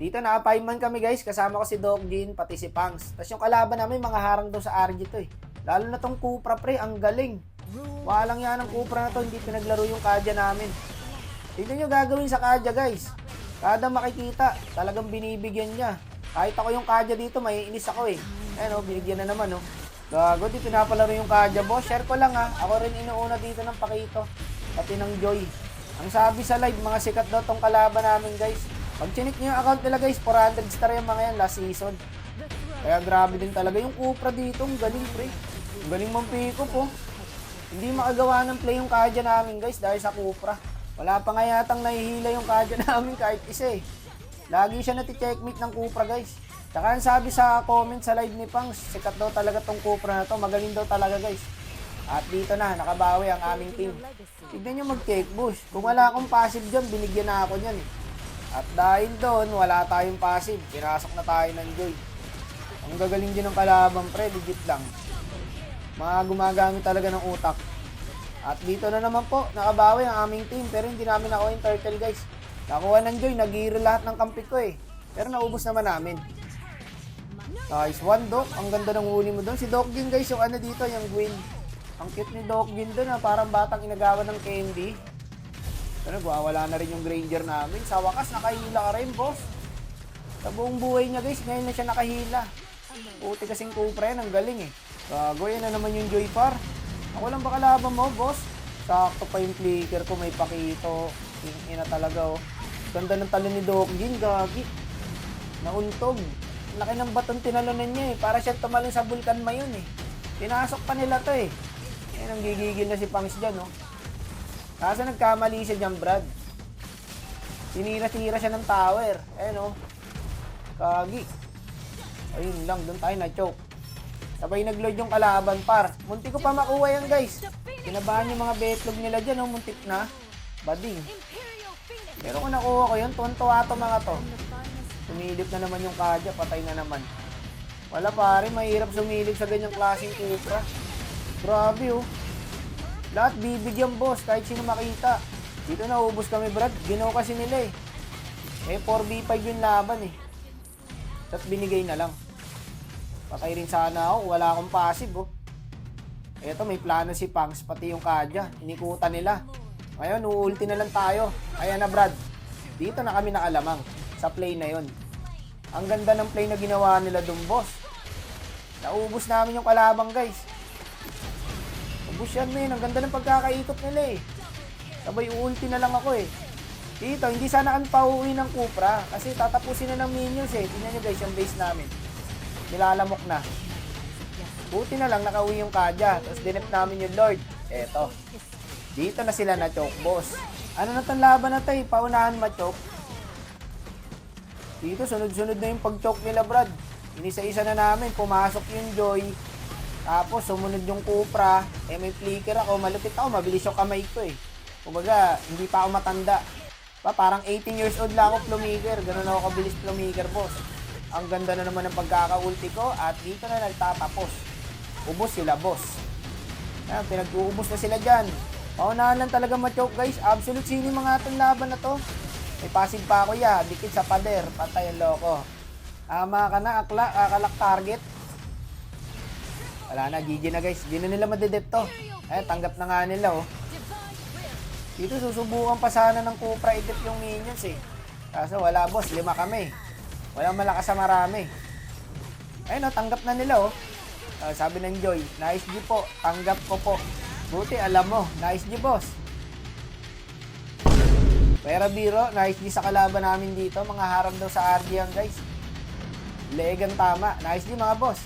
Dito naka 5 man kami guys, kasama ko si Doc Jean, pati si Pangs. Tapos yung kalaban namin, mga harang daw sa RG to eh. Lalo na tong Cupra pre, ang galing. Walang yan ang Cupra na to, hindi pinaglaro yung Kadya namin. Tignan nyo gagawin sa Kadya guys. Kada makikita, talagang binibigyan niya. Kahit ako yung Kadya dito, may inis ako eh. Ayan o, binigyan na naman o. Gago, di pinapalaro yung Kadya boss. Share ko lang ha, ako rin inuuna dito ng Pakito. Pati ng Joy. Ang sabi sa live, mga sikat daw tong kalaban namin guys. Pag chinik nyo yung account nila guys, 400 star yung mga yan last season. Kaya grabe din talaga yung Cupra dito. Ang galing pre. Ang galing mong pick-up po. Hindi makagawa ng play yung Kadya namin guys dahil sa Cupra. Wala pa nga yatang nahihila yung Kadya namin kahit isa eh. Lagi siya nati-checkmate ng Cupra guys. Tsaka ang sabi sa comment sa live ni Pangs, sikat daw talaga tong Cupra na to. Magaling daw talaga guys. At dito na, nakabawi ang aming team. Tignan nyo mag-check bush. Kung wala akong passive dyan, binigyan na ako dyan eh. At dahil doon, wala tayong passive. Pinasok na tayo ng Joy. Ang gagaling din ng kalabang pre, legit lang. Mga gumagamit talaga ng utak. At dito na naman po, nakabawi ang aming team. Pero hindi namin nakuha yung turtle guys. Nakuha ng Joy, nag-hero lahat ng kampi ko eh. Pero naubos naman namin. Nice one Doc, ang ganda ng huli mo doon. Si Doc Jin guys, yung ano dito, yung Gwyn. Ang cute ni Doc Jin doon ha, parang batang inagawan ng candy. Pero wala na rin yung Granger namin. Sa wakas, nakahila ka rin, boss. Sa buong buhay niya, guys, ngayon na siya nakahila. Puti kasing Cupra yan, ang galing eh. Gago, yan na naman yung Joy Par. Ako lang ba kalaban mo, boss? Sakto pa yung flicker ko, may Pakito. Ina talaga, oh. Ganda ng talo ni Doc Jin, gagi. Nauntog. Laki ng batong tinalunan niya eh. Para siya tumalon sa Vulcan Mayon eh. Pinasok pa nila to eh. Yan ang gigigil na si Pangs dyan, oh. Kaso nagkamali siya dyan, Brad. Tinira-tira siya ng tower. Ayan, oh. Kagi. Ayun lang, doon tayo na-choke. Sabay nag-load yung kalaban, par. Muntik ko pa makuha yan, guys. Kinabahan yung mga betlog nila dyan, oh. Muntik na. Bading. Pero kung nakuha ko yun, tuwan-tuwa to mga to. Sumilip na naman yung Kadya, patay na naman. Wala pare, mahirap sumilip sa ganyang klaseng Cupra. Grabe, oh. Lahat bibigyan boss, kahit sino makita. Dito naubos kami Brad, ginaw kasi nila eh. 4v5 yung laban eh. Tapos binigay na lang. Patay rin sana ako, wala akong passive oh. Eto may plano si Pangs, pati yung Kadya. Inikutan nila. Ngayon, uulti na lang tayo. Ayan na Brad. Dito na kami nakalamang sa play na yon. Ang ganda ng play na ginawa nila dun boss. Naubos namin yung kalabang guys. Ubus yan men, ang ganda ng pagkakaikot nila eh. Sabay ulti na lang ako eh. Dito, hindi sana kan pauwi ng Cupra. Kasi tatapusin na ng minions eh. Tingnan nyo guys yung base namin. Nilalamok na. Buti na lang nakauwi yung Kadya. Tapos dinep namin yung Lord. Eto. Dito na sila na-choke boss. Ano na tong laban na to eh. Paunahan ma-choke. Dito sunod-sunod na yung pag-choke nila Brad. Inisa-isa na namin. Pumasok yung Joy. Tapos, sumunod yung Cupra. Eh, may flicker ako. Malupit ako. Mabilis yung kamay ko eh. Kumbaga, hindi pa ako matanda. Parang 18 years old lang ako plumiker. Ganun ako kabilis plumiker, boss. Ang ganda na naman ng pagkaka-ulti ko. At dito na nagtatapos. Ubos sila, boss. Ayan, pinag-uubos na sila dyan. Paunahan lang talaga ma-choke, guys. Absolute sino mga itong laban na to. May passive pa ako, ya. Dikit sa pader. Patay ang loko. Ama ka na, akalak target. Wala na, GG na guys. Hindi na nila madedep to. Eh, tanggap na nga nila oh. Dito susubukan pa sana ng Cupra i-dep yung minions eh. Kaso wala boss, 5 kami. Walang malakas sa marami. Ayun oh, tanggap na nila oh. Sabi ng Joy, nice G po, tanggap ko po. Buti alam mo, nice G boss. Pero biro, nice G sa kalaban namin dito. Mga harap daw sa RG yan guys. Legang tama, nice G mga boss.